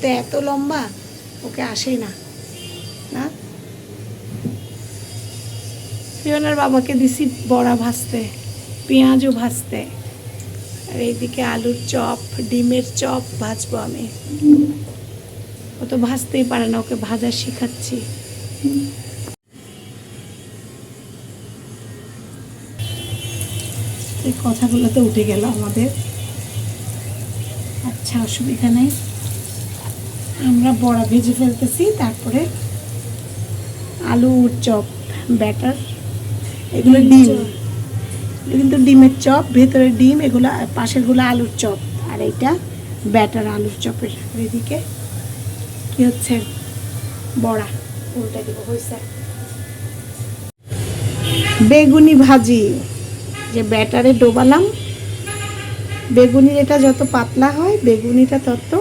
তো এত লম্বা, ওকে আসেই না। না, ফিওনার বাবাকে দিছি বড়া ভাজতে, পেঁয়াজও ভাজতে, আর এইদিকে আলুর চপ, ডিমের চপ ভাজবো আমি। ও তো ভাজতেই পারে না, ওকে ভাজা শিখাচ্ছি। এই কথাগুলো তো উঠে গেল আমাদের। আচ্ছা, অসুবিধা নেই, আমরা বড়া ভেজে ফেলতেছি, তারপরে আলুর চপ ব্যাটার, এগুলো ডিম, কিন্তু ডিমের চপ, ভেতরে ডিম, এগুলো পাশেরগুলো আলুর চপ, আর এইটা ব্যাটার আলুর চপের। এদিকে কি হচ্ছে, বড়া উল্টে দিব, হয়েছে। বেগুনি ভাজি, যে ব্যাটারে ডোবালাম, বেগুনির এটা যত পাতলা হয় বেগুনিটা তত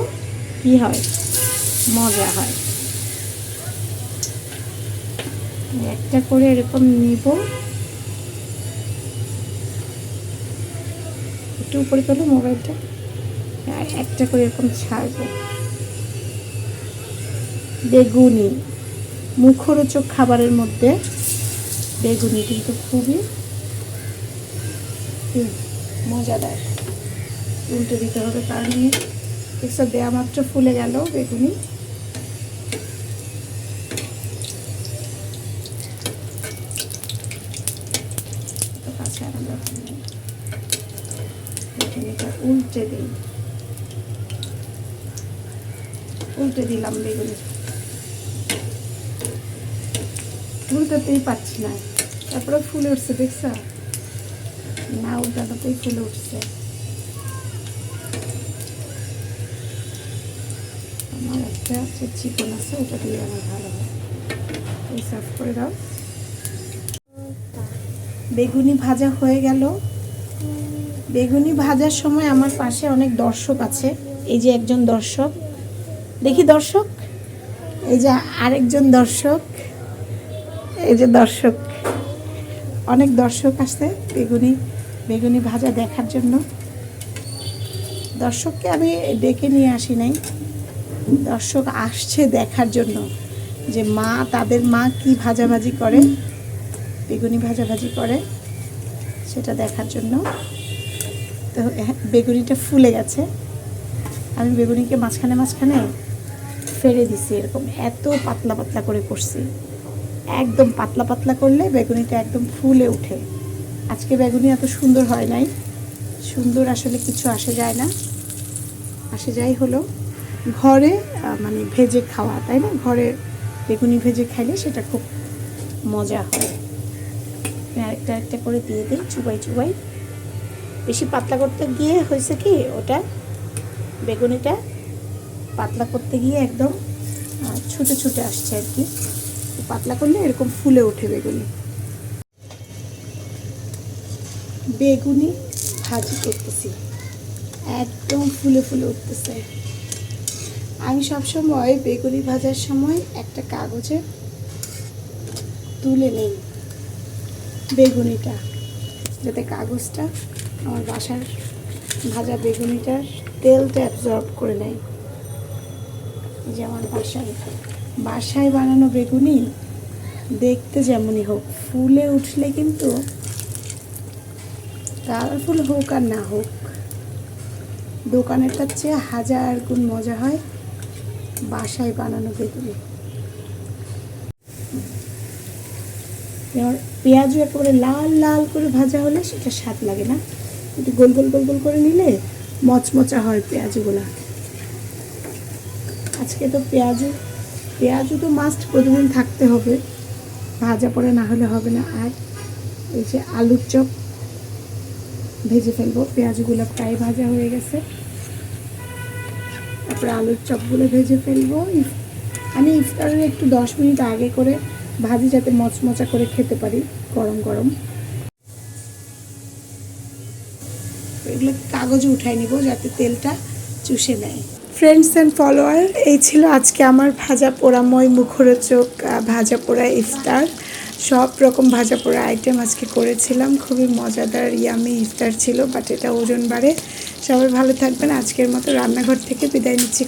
কি হয়, মজা হয়। একটা করে এরকম নিব, একটু উপরে তোলো মোবাইলটা, আর একটা করে এরকম ছাড়বো। বেগুনি মুখরোচক খাবারের মধ্যে বেগুনি কিন্তু খুবই মজাদার। উল্টে দিতে হবে, কারণ এক্সট্রা দেওয়া মাত্র ফুলে গেল বেগুনি। বেগুনিটা উল্টে দিই, উল্টে দিলাম বেগুনি, উল্টাতেই পারছি না, তারপরে ফুলে উঠছে, দেখছ না, উল্টাতেই ফুলে উঠছে। আমার একটা হচ্ছে চিকেন আছে, ওটা দিয়ে আমার ভালো হয়। এই সার্ভ করে দাও। বেগুনি ভাজা হয়ে গেল। বেগুনি ভাজার সময় আমার পাশে অনেক দর্শক আছে, এই যে একজন দর্শক, দেখি দর্শক, এই যে আরেকজন দর্শক, এই যে দর্শক, অনেক দর্শক আসছে বেগুনি ভাজা দেখার জন্য। দর্শককে আমি ডেকে নিয়ে আসি নাই, দর্শক আসছে দেখার জন্য যে তাদের মা কি ভাজাভাজি করে, বেগুনি ভাজাভাজি করে, সেটা দেখার জন্য। তো বেগুনিটা ফুলে গেছে, আমি বেগুনিকে মাঝখানে মাঝখানে ফেলে দিছি, এরকম এত পাতলা পাতলা করে করছি। একদম পাতলা পাতলা করলে বেগুনিটা একদম ফুলে উঠে। আজকে বেগুনি এত সুন্দর হয় নাই, সুন্দর আসলে কিছু আসে যায় না, আসে যাই হলো ঘরে মানে ভেজে খাওয়া, তাই না, ঘরে বেগুনি ভেজে খাইলে সেটা খুব মজা হয়। আরেকটা একটা করে দিয়ে দিই, চুবাই চুবাই। বেশি পাতলা করতে গিয়ে হয়েছে কি, ওটা বেগুনিটা পাতলা করতে গিয়ে একদম ছুটে ছুটে আসছে আর কি। পাতলা করলে এরকম ফুলে ওঠে বেগুনি। বেগুনি ভাজি করতেছি, একদম ফুলে ফুলে উঠতেছে। আমি সবসময় বেগুনি ভাজার সময় একটা কাগজে তুলে নিই বেগুনিটা, যাতে কাগজটা আমার বাসার ভাজা বেগুনিটার তেলটা অ্যাবজর্ব করে নেয়। যে আমার বাসায় বানানো বেগুনি দেখতে যেমনই হোক, ফুলে উঠলে কিন্তু কালারফুল হোক আর না হোক, দোকানেরটার চেয়ে 1000 গুণ মজা হয় বাসায় বানানো বেগুনি। পেঁয়াজও একেবারে লাল লাল করে ভাজা হলে সেটা স্বাদ লাগে না, একটু গোল গোল গোল গোল করে নিলে মচমচা হয় পেঁয়াজগুলা। আজকে তো পেঁয়াজও তো মাস্ট প্রতিদিন থাকতে হবে, ভাজা পড়ে না হলে হবে না। আর এই যে আলুর চপ ভেজে ফেলবো, পেঁয়াজগুলো প্রায় ভাজা হয়ে গেছে, তারপরে আলুর চপগুলো ভেজে ফেলবো। আমি ইফতারের একটু 10 মিনিট আগে করে ভাজি, যাতে মচমচা করে খেতে পারি গরম গরম। এগুলো কাগজে উঠাই নিব যাতে তেলটা চুষে নেয়। ফ্রেন্ডস অ্যান্ড ফলোয়ার, এই ছিল আজকে আমার ভাজা পোড়াময় মুখরোচক ভাজা পোড়া ইফতার। সব রকম ভাজা পোড়া আইটেম আজকে করেছিলাম, খুবই মজাদার ইয়ামি ইফতার ছিল, বাট এটা ওজন বাড়ে। সবাই ভালো থাকবেন, আজকের মতো রান্নাঘর থেকে বিদায় নিচ্ছি।